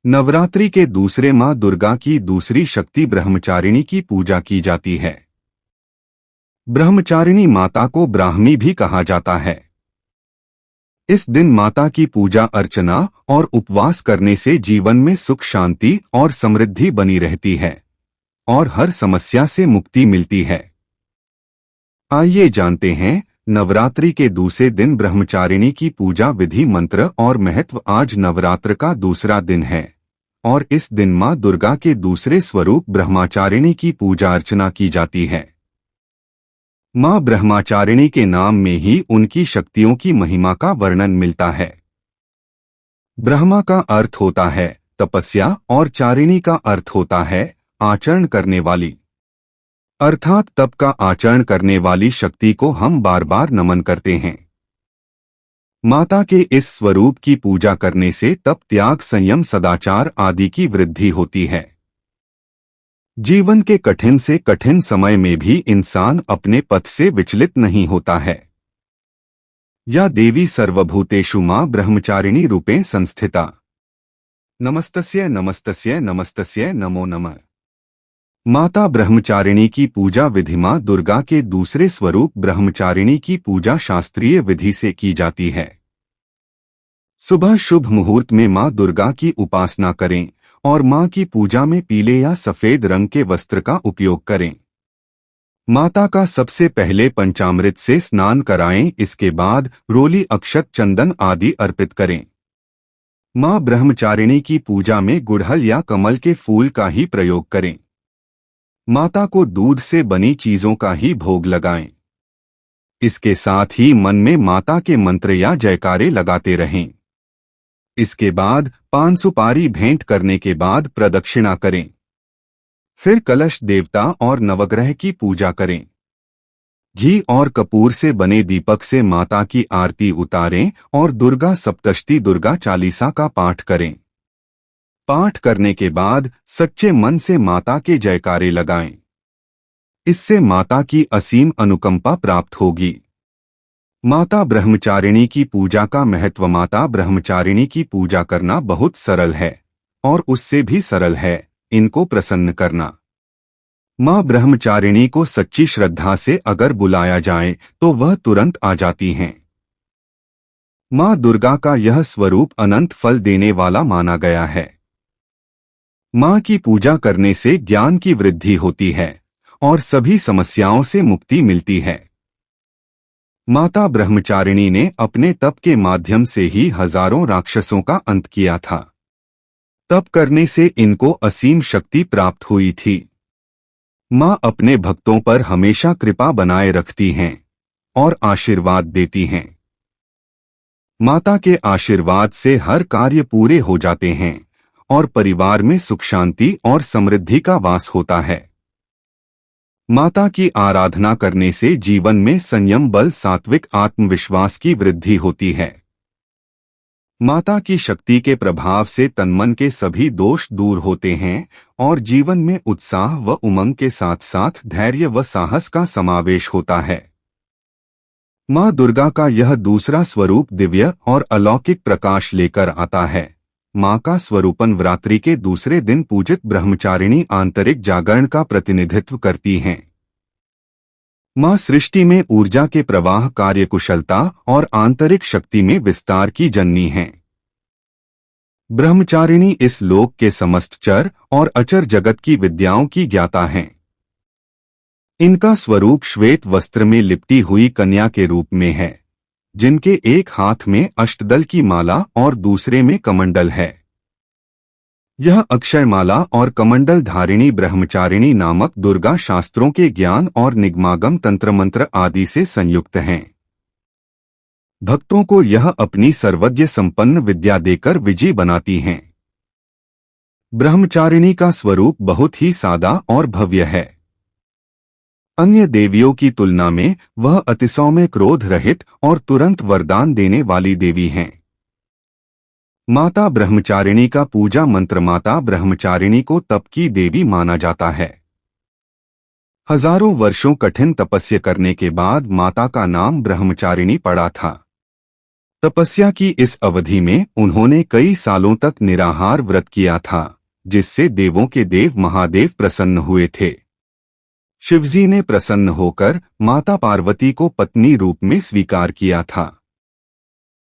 नवरात्रि के दूसरे माँ दुर्गा की दूसरी शक्ति ब्रह्मचारिणी की पूजा की जाती है। ब्रह्मचारिणी माता को ब्राह्मी भी कहा जाता है। इस दिन माता की पूजा अर्चना और उपवास करने से जीवन में सुख शांति और समृद्धि बनी रहती है और हर समस्या से मुक्ति मिलती है। आइए जानते हैं नवरात्रि के दूसरे दिन ब्रह्मचारिणी की पूजा विधि मंत्र और महत्व। आज नवरात्र का दूसरा दिन है और इस दिन मां दुर्गा के दूसरे स्वरूप ब्रह्मचारिणी की पूजा अर्चना की जाती है। मां ब्रह्मचारिणी के नाम में ही उनकी शक्तियों की महिमा का वर्णन मिलता है। ब्रह्मा का अर्थ होता है तपस्या और चारिणी का अर्थ होता है आचरण करने वाली, अर्थात तप का आचरण करने वाली शक्ति को हम बार बार नमन करते हैं। माता के इस स्वरूप की पूजा करने से तप, त्याग, संयम, सदाचार आदि की वृद्धि होती है। जीवन के कठिन से कठिन समय में भी इंसान अपने पथ से विचलित नहीं होता है। या देवी सर्वभूतेषु मां ब्रह्मचारिणी रूपेण संस्थिता। नमस्तस्य नमस्तस्य नमस्तस्य नमो नमः। माता ब्रह्मचारिणी की पूजा विधि मां दुर्गा के दूसरे स्वरूप ब्रह्मचारिणी की पूजा शास्त्रीय विधि से की जाती है। सुबह शुभ मुहूर्त में मां दुर्गा की उपासना करें और मां की पूजा में पीले या सफेद रंग के वस्त्र का उपयोग करें। माता का सबसे पहले पंचामृत से स्नान कराएं, इसके बाद रोली, अक्षत, चंदन आदि अर्पित करें। मां ब्रह्मचारिणी की पूजा में गुड़हल या कमल के फूल का ही प्रयोग करें। माता को दूध से बनी चीजों का ही भोग लगाएं। इसके साथ ही मन में माता के मंत्र या जयकारे लगाते रहें। इसके बाद पान सुपारी भेंट करने के बाद प्रदक्षिणा करें। फिर कलश, देवता और नवग्रह की पूजा करें। घी और कपूर से बने दीपक से माता की आरती उतारें और दुर्गा सप्तशती, दुर्गा चालीसा का पाठ करें। पाठ करने के बाद सच्चे मन से माता के जयकारे लगाएं। इससे माता की असीम अनुकंपा प्राप्त होगी। माता ब्रह्मचारिणी की पूजा का महत्व। माता ब्रह्मचारिणी की पूजा करना बहुत सरल है और उससे भी सरल है इनको प्रसन्न करना। मां ब्रह्मचारिणी को सच्ची श्रद्धा से अगर बुलाया जाए तो वह तुरंत आ जाती हैं। मां दुर्गा का यह स्वरूप अनंत फल देने वाला माना गया है। मां की पूजा करने से ज्ञान की वृद्धि होती है और सभी समस्याओं से मुक्ति मिलती है। माता ब्रह्मचारिणी ने अपने तप के माध्यम से ही हजारों राक्षसों का अंत किया था। तप करने से इनको असीम शक्ति प्राप्त हुई थी। मां अपने भक्तों पर हमेशा कृपा बनाए रखती हैं और आशीर्वाद देती हैं। माता के आशीर्वाद से हर कार्य पूरे हो जाते हैं और परिवार में सुख शांति और समृद्धि का वास होता है। माता की आराधना करने से जीवन में संयम, बल, सात्विक आत्मविश्वास की वृद्धि होती है। माता की शक्ति के प्रभाव से तन-मन के सभी दोष दूर होते हैं और जीवन में उत्साह व उमंग के साथ साथ धैर्य व साहस का समावेश होता है। मां दुर्गा का यह दूसरा स्वरूप दिव्य और अलौकिक प्रकाश लेकर आता है। मां का स्वरूपन नवरात्रि के दूसरे दिन पूजित ब्रह्मचारिणी आंतरिक जागरण का प्रतिनिधित्व करती हैं। मां सृष्टि में ऊर्जा के प्रवाह, कार्यकुशलता और आंतरिक शक्ति में विस्तार की जननी हैं। ब्रह्मचारिणी इस लोक के समस्त चर और अचर जगत की विद्याओं की ज्ञाता हैं। इनका स्वरूप श्वेत वस्त्र में लिपटी हुई कन्या के रूप में है, जिनके एक हाथ में अष्टदल की माला और दूसरे में कमंडल है। यह अक्षयमाला और कमंडल धारिणी ब्रह्मचारिणी नामक दुर्गा शास्त्रों के ज्ञान और निगमागम, तंत्र मंत्र आदि से संयुक्त हैं। भक्तों को यह अपनी सर्वज्ञ संपन्न विद्या देकर विजयी बनाती हैं। ब्रह्मचारिणी का स्वरूप बहुत ही सादा और भव्य है। अन्य देवियों की तुलना में वह अतिसौम्य, क्रोध रहित और तुरंत वरदान देने वाली देवी हैं। माता ब्रह्मचारिणी का पूजा मंत्र। माता ब्रह्मचारिणी को तप की देवी माना जाता है। हजारों वर्षों कठिन तपस्या करने के बाद माता का नाम ब्रह्मचारिणी पड़ा था। तपस्या की इस अवधि में उन्होंने कई सालों तक निराहार व्रत किया था, जिससे देवों के देव महादेव प्रसन्न हुए थे। शिवजी ने प्रसन्न होकर माता पार्वती को पत्नी रूप में स्वीकार किया था।